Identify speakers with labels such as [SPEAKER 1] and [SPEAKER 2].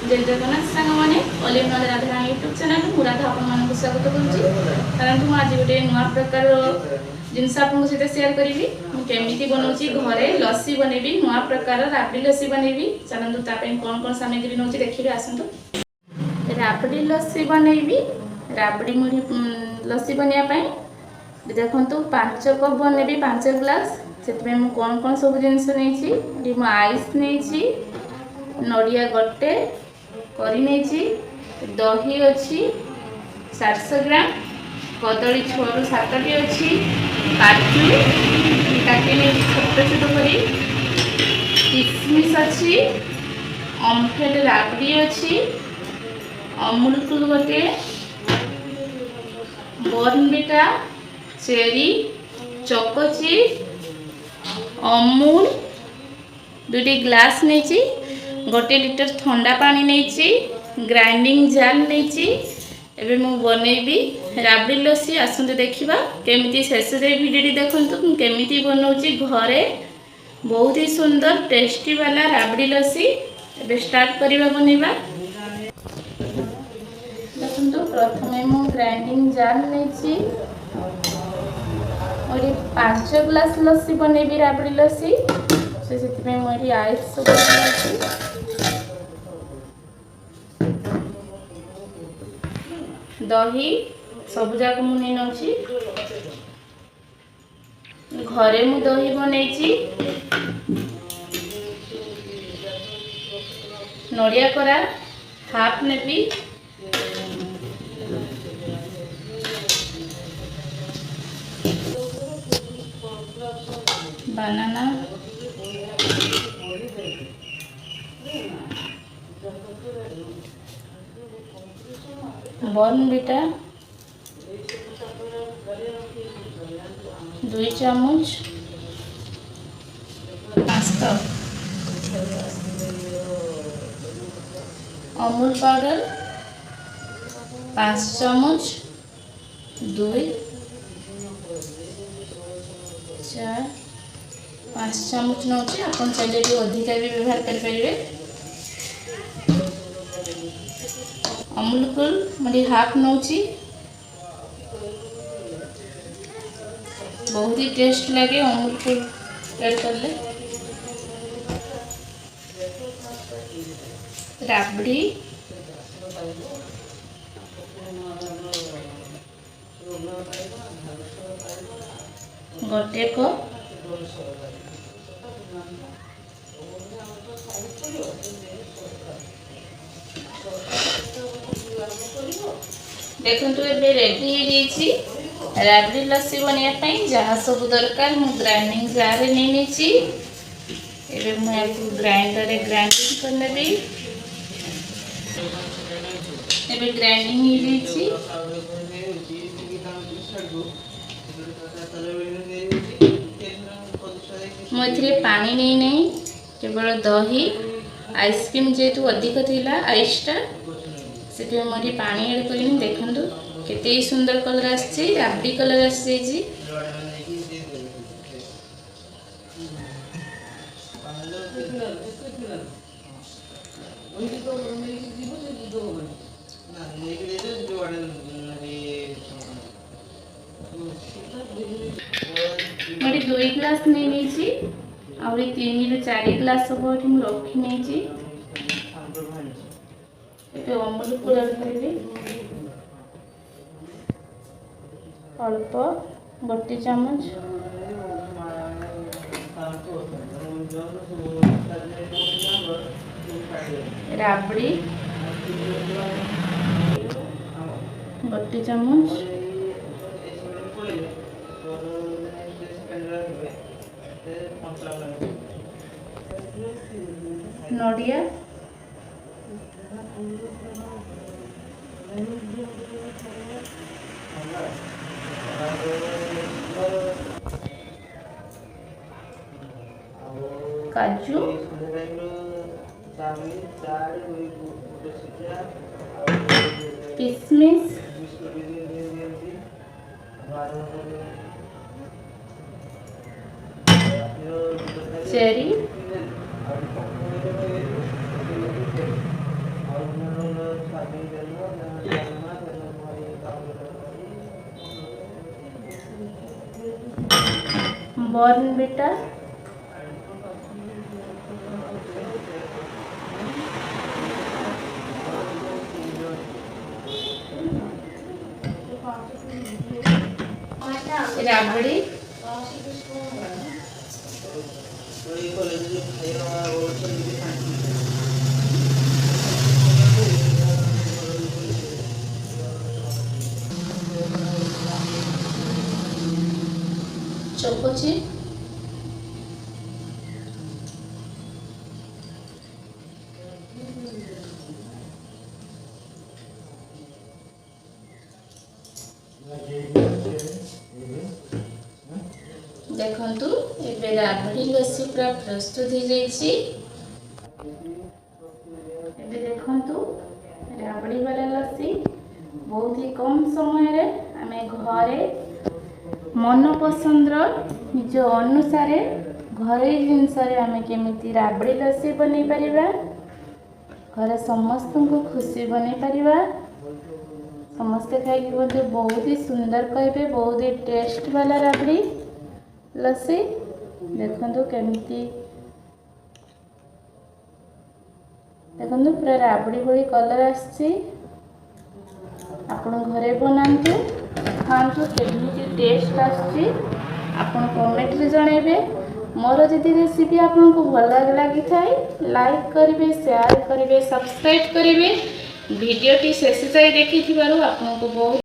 [SPEAKER 1] जय जगन्नाथ सांग मैंने अलिव नद राधा यूट्यूब चैनल मु राधा आपन स्वागत करुँच आज गोटे नुआ प्रकार जिनस आपको सहित सेयार करी केमी बनाऊँगी घरे लस्सी बनैबी नुआ प्रकार राबड़ी लस्सी बनैबी चलतु ताप कौन कौन सामग्री नौ देखिए आसतु राबड़ी लस्सी बनैबी राबड़ी मुढ़ी लस्सी बनवाई देखु 5 कप बनैबी 5 ग्लास से कौन कौन सब जिनस नहीं आइस नहीं नड़िया गोटे करी नहीं दही अच्छी 700 ग्राम कदली 6 ରୁ 7टी अच्छी काजू काटी नहीं छोट छोट करी किशमिश अच्छी अम्फेड राबड़ी अच्छी अमूल कूल गोटे Bournvita cherry choco chips Amul 2टी ग्लास नहीं गोटे लीटर ठंडा पानी नहीं ग्राइंडिंग जार नहीं एबे मु बनैबी राबड़ी लस्सी आसते देखा केमी शेष भिडियो देखु केमी बनाऊँगी घरे बहुत ही सुंदर टेस्टी वाला राबड़ी लस्सी एबे स्टार्ट करवा बनैबा देखु प्रथम मु ग्राइंडिंग जार नहीं 5 ग्लास लस्सी बनैबी राबड़ी लस्सी से मुझे आइस दही सब जाक मुझे नौची घरे मु दही बनई नड़िया कोरा हाफ नेबी बनाना बॉर्नविटा 2 चम्मच 5 कप अमूल पाउडर 5 चम्मच 2 4 5 चम्मच नौ आप चाहिए अधिका भी व्यवहार करेंगे अमूल कूल मुझे हाफ नौ बहुत ही टेस्ट लगे अमूल कूल ऐड करले राबड़ी गोटे कप देखो ये रेडी राबड़ी लस्सी बनवाई जहाँ सब दरकार मु ग्राइंडिंग जार नहीं ग्राइंडर ग्राइंडिंग करने ग्राइंडिंग मुझे पानी नहीं केवल दही आइसक्रीम जेहेतु अधिक थी आइसटा से मुझे पानी ऐड कर देखु केते सुंदर कलर आसी राबड़ी कलर आसी मैं 2 ग्लास नहीं आउरी 3 ରୁ 4 ग्लास सब रखी नहीं अमूल कूल करी अल्प 1 चम्मच राबड़ी 1 चम्मच नड़िया काजू किशमिश cherry Bournvita, Rabri, choco chip, देखंतु एबे राबड़ी लस्सी पूरा प्रस्तुत हो जाइछि। एबे देखंतु राबड़ी वाला लस्सी बहुत ही कम समय रे आमे घरे मन पसंद निज अनुसार घरे जिनस आमे केमिति राबड़ी लस्सी बनै परिबा, घरे समस्त को खुशी बनै परिबा। समस्ते खाई बोलते बहुत ही सुंदर कहबे, बहुत ही टेस्ट वाला राबड़ी लस्सी। देखंतु केमिति देखंतु पूरा राबड़ी भली कलर आछि। आपण घरे बनांतु, खांतु, केमिति टेस्ट आछि आपण कमेंट रे जणाइबे। मोर जदि रेसिपी आपको भल लगी थाए लाइक करेंगे, शेयर करेंगे, सब्सक्राइब करेंगे। वीडियो टी शेष जाए देखि आपको बहुत